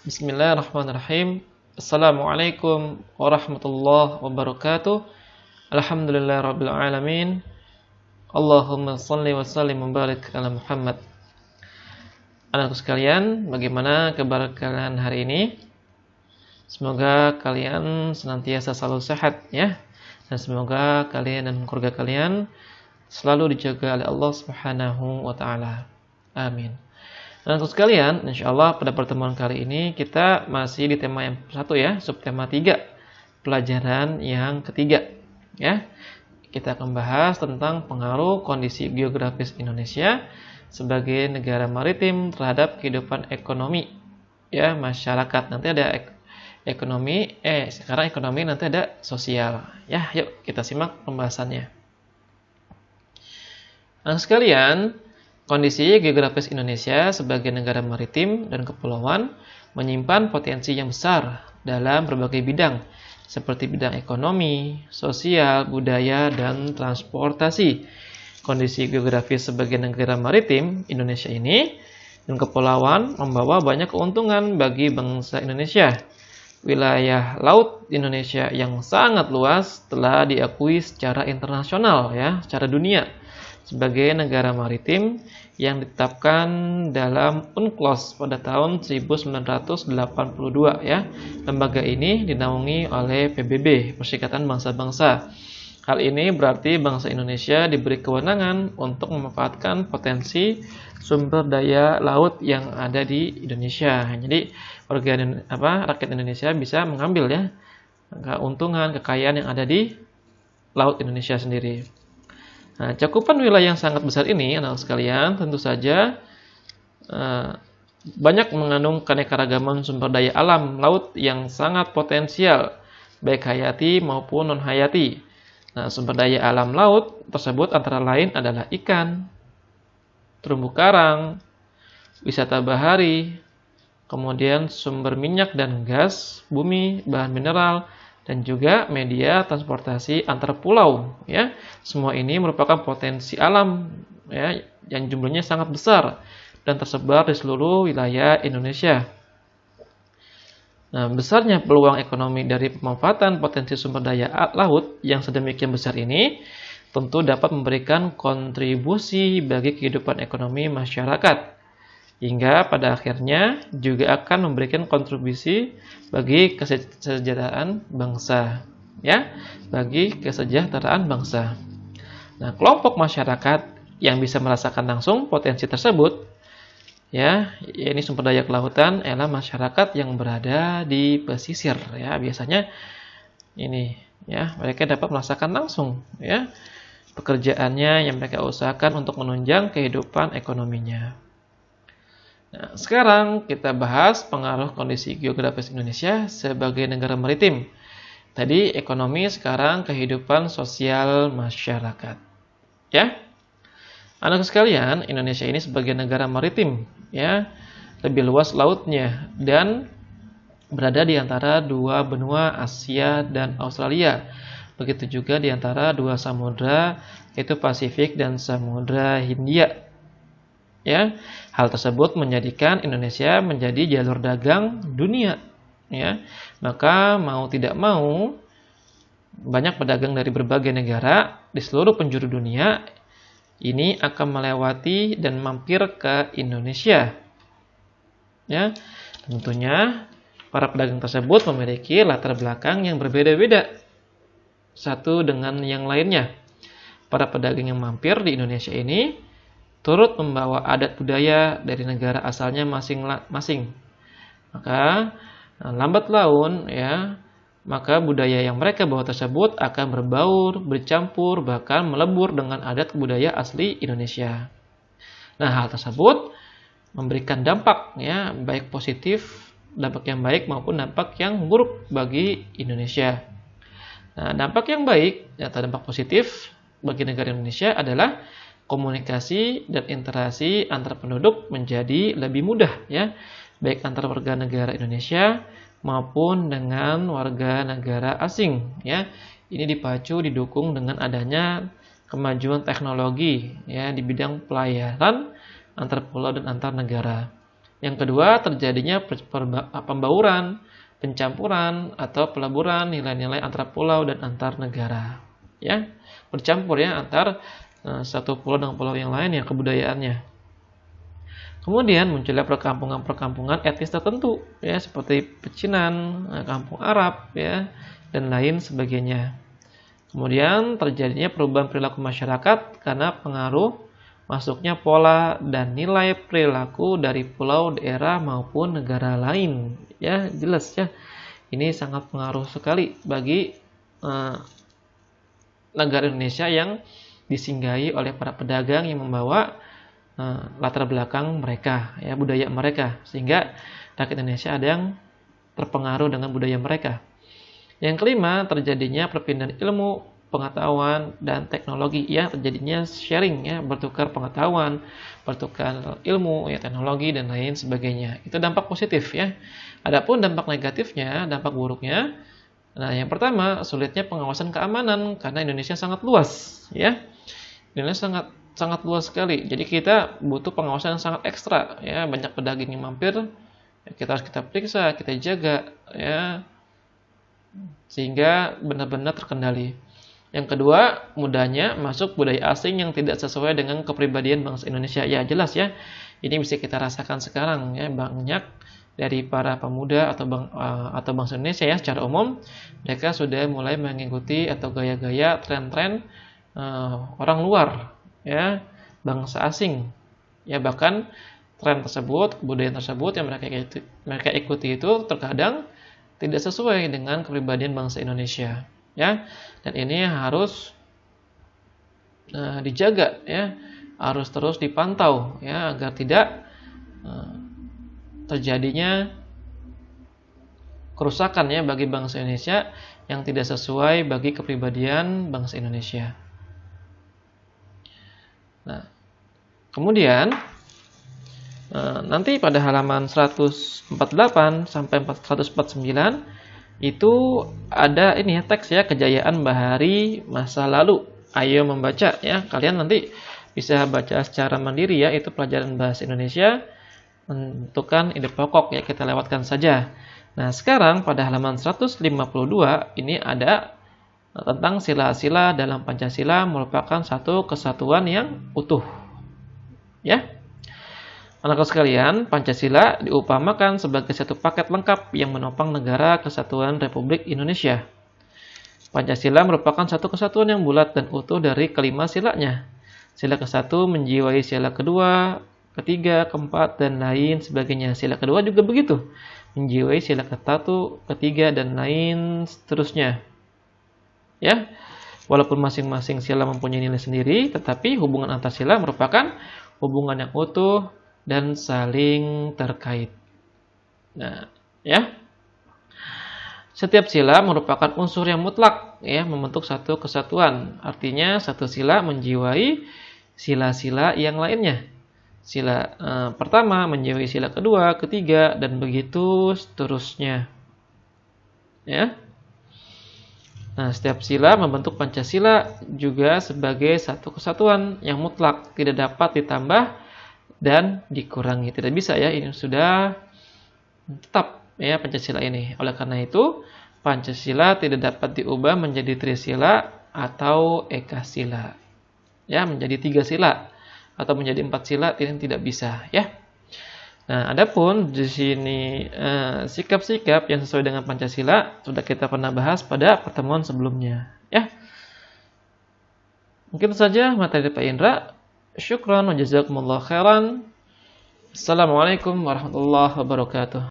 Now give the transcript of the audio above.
Bismillahirrahmanirrahim. Assalamualaikum warahmatullahi wabarakatuh. Alhamdulillahirabbil alamin. Allahumma shalli wa sallim wa barik ala Muhammad. Anakku sekalian, bagaimana kabar kalian hari ini? Semoga kalian senantiasa selalu sehat ya. Dan semoga kalian dan keluarga kalian selalu dijaga oleh Allah Subhanahu wa taala. Amin. Anakku sekalian, insyaallah pada pertemuan kali ini kita masih di tema yang satu ya, subtema 3, pelajaran yang ketiga ya. Kita akan bahas tentang pengaruh kondisi geografis Indonesia sebagai negara maritim terhadap kehidupan ekonomi ya masyarakat. Nanti ada sekarang ekonomi, nanti ada sosial ya. Yuk kita simak pembahasannya. Anakku sekalian, kondisi geografis Indonesia sebagai negara maritim dan kepulauan menyimpan potensi yang besar dalam berbagai bidang, seperti bidang ekonomi, sosial, budaya, dan transportasi. Kondisi geografis sebagai negara maritim Indonesia ini dan kepulauan membawa banyak keuntungan bagi bangsa Indonesia. Wilayah laut Indonesia yang sangat luas telah diakui secara internasional ya, secara dunia, sebagai negara maritim yang ditetapkan dalam UNCLOS pada tahun 1982 ya. Lembaga ini dinaungi oleh PBB, Perserikatan Bangsa-Bangsa. Hal ini berarti bangsa Indonesia diberi kewenangan untuk memanfaatkan potensi sumber daya laut yang ada di Indonesia. Jadi rakyat Indonesia bisa mengambil ya keuntungan, kekayaan yang ada di laut Indonesia sendiri. Nah, cakupan wilayah yang sangat besar ini, anak sekalian, tentu saja banyak mengandung keanekaragaman sumber daya alam laut yang sangat potensial, baik hayati maupun non-hayati. Nah, sumber daya alam laut tersebut antara lain adalah ikan, terumbu karang, wisata bahari, kemudian sumber minyak dan gas, bumi, bahan mineral, dan juga media transportasi antar pulau ya. Semua ini merupakan potensi alam ya yang jumlahnya sangat besar dan tersebar di seluruh wilayah Indonesia. Nah, besarnya peluang ekonomi dari pemanfaatan potensi sumber daya laut yang sedemikian besar ini tentu dapat memberikan kontribusi bagi kehidupan ekonomi masyarakat, hingga pada akhirnya juga akan memberikan kontribusi bagi kesejahteraan bangsa ya, bagi kesejahteraan bangsa. Nah, kelompok masyarakat yang bisa merasakan langsung potensi tersebut ya, ini sumber daya kelautan adalah masyarakat yang berada di pesisir ya. Biasanya ini ya, mereka dapat merasakan langsung ya pekerjaannya yang mereka usahakan untuk menunjang kehidupan ekonominya. Nah, sekarang kita bahas pengaruh kondisi geografis Indonesia sebagai negara maritim. Tadi ekonomi, sekarang kehidupan sosial masyarakat. Ya, anak sekalian, Indonesia ini sebagai negara maritim, ya, lebih luas lautnya dan berada di antara dua benua Asia dan Australia. Begitu juga di antara dua samudra, yaitu Pasifik dan Samudra Hindia. Ya, hal tersebut menjadikan Indonesia menjadi jalur dagang dunia. Ya, maka mau tidak mau banyak pedagang dari berbagai negara di seluruh penjuru dunia ini akan melewati dan mampir ke Indonesia. Ya, tentunya para pedagang tersebut memiliki latar belakang yang berbeda-beda satu dengan yang lainnya. Para pedagang yang mampir di Indonesia ini turut membawa adat budaya dari negara asalnya masing-masing. Maka lambat laun ya, maka budaya yang mereka bawa tersebut akan berbaur, bercampur, bahkan melebur dengan adat budaya asli Indonesia. Nah, hal tersebut memberikan dampak ya, baik positif, dampak yang baik maupun dampak yang buruk bagi Indonesia. Nah, dampak yang baik atau dampak positif bagi negara Indonesia adalah komunikasi dan interaksi antar penduduk menjadi lebih mudah ya, baik antar warga negara Indonesia maupun dengan warga negara asing ya. Ini dipacu didukung dengan adanya kemajuan teknologi ya di bidang pelayaran antar pulau dan antar negara. Yang kedua, terjadinya pembauran, pencampuran atau peleburan nilai-nilai antara pulau dan antar negara. Ya, bercampur ya antar satu pulau dengan pulau yang lain yang kebudayaannya. Kemudian munculnya perkampungan-perkampungan etnis tertentu, ya seperti pecinan, kampung Arab, ya dan lain sebagainya. Kemudian terjadinya perubahan perilaku masyarakat karena pengaruh masuknya pola dan nilai perilaku dari pulau, daerah maupun negara lain. Ya jelas ya, ini sangat pengaruh sekali bagi negara Indonesia yang disinggahi oleh para pedagang yang membawa latar belakang mereka, ya budaya mereka, sehingga rakyat Indonesia ada yang terpengaruh dengan budaya mereka. Yang kelima, terjadinya perpindahan ilmu, pengetahuan dan teknologi, ya terjadinya sharing, ya bertukar pengetahuan, bertukar ilmu, ya teknologi dan lain sebagainya. Itu dampak positif ya. Adapun dampak negatifnya, dampak buruknya, nah yang pertama sulitnya pengawasan keamanan karena Indonesia sangat luas, ya. Indonesia sangat luas sekali. Jadi kita butuh pengawasan yang sangat ekstra, ya banyak pedagang yang mampir, ya, kita harus periksa, kita jaga, ya sehingga benar-benar terkendali. Yang kedua, mudahnya masuk budaya asing yang tidak sesuai dengan kepribadian bangsa Indonesia. Ya jelas ya, ini bisa kita rasakan sekarang ya, banyak dari para pemuda atau bangsa Indonesia ya secara umum, mereka sudah mulai mengikuti atau gaya-gaya tren-tren orang luar, ya bangsa asing, ya bahkan tren tersebut, kebudayaan tersebut yang mereka ikuti itu terkadang tidak sesuai dengan kepribadian bangsa Indonesia, ya dan ini harus dijaga, ya harus terus dipantau, ya agar tidak terjadinya kerusakan ya bagi bangsa Indonesia yang tidak sesuai bagi kepribadian bangsa Indonesia. Nah, kemudian nanti pada halaman 148 sampai 149 itu ada ini ya teks ya, kejayaan bahari masa lalu. Ayo membaca ya. Kalian nanti bisa baca secara mandiri ya, itu pelajaran bahasa Indonesia menentukan ide pokok ya, kita lewatkan saja. Nah, sekarang pada halaman 152 ini ada tentang sila-sila dalam Pancasila merupakan satu kesatuan yang utuh. Ya. Anak-anak sekalian, Pancasila diupamakan sebagai satu paket lengkap yang menopang negara kesatuan Republik Indonesia. Pancasila merupakan satu kesatuan yang bulat dan utuh dari kelima silanya. Sila ke-1 menjiwai sila kedua, ketiga, keempat, dan lain sebagainya. Sila kedua juga begitu, menjiwai sila ke-1, ketiga, dan lain seterusnya. Ya, walaupun masing-masing sila mempunyai nilai sendiri, tetapi hubungan antar sila merupakan hubungan yang utuh dan saling terkait. Nah, ya. Setiap sila merupakan unsur yang mutlak ya, membentuk satu kesatuan. Artinya satu sila menjiwai sila-sila yang lainnya. Sila pertama menjiwai sila kedua, ketiga, dan begitu seterusnya. Ya. Nah, setiap sila membentuk Pancasila juga sebagai satu kesatuan yang mutlak, tidak dapat ditambah dan dikurangi. Tidak bisa ya, ini sudah tetap ya Pancasila ini. Oleh karena itu, Pancasila tidak dapat diubah menjadi trisila atau ekasila. Ya, menjadi 3 sila atau menjadi 4 sila tidak bisa ya. Nah, adapun di sini sikap-sikap yang sesuai dengan Pancasila sudah kita pernah bahas pada pertemuan sebelumnya, ya. Mungkin saja materi Pak Indra. Syukran wa jazakumullah khairan. Assalamualaikum warahmatullahi wabarakatuh.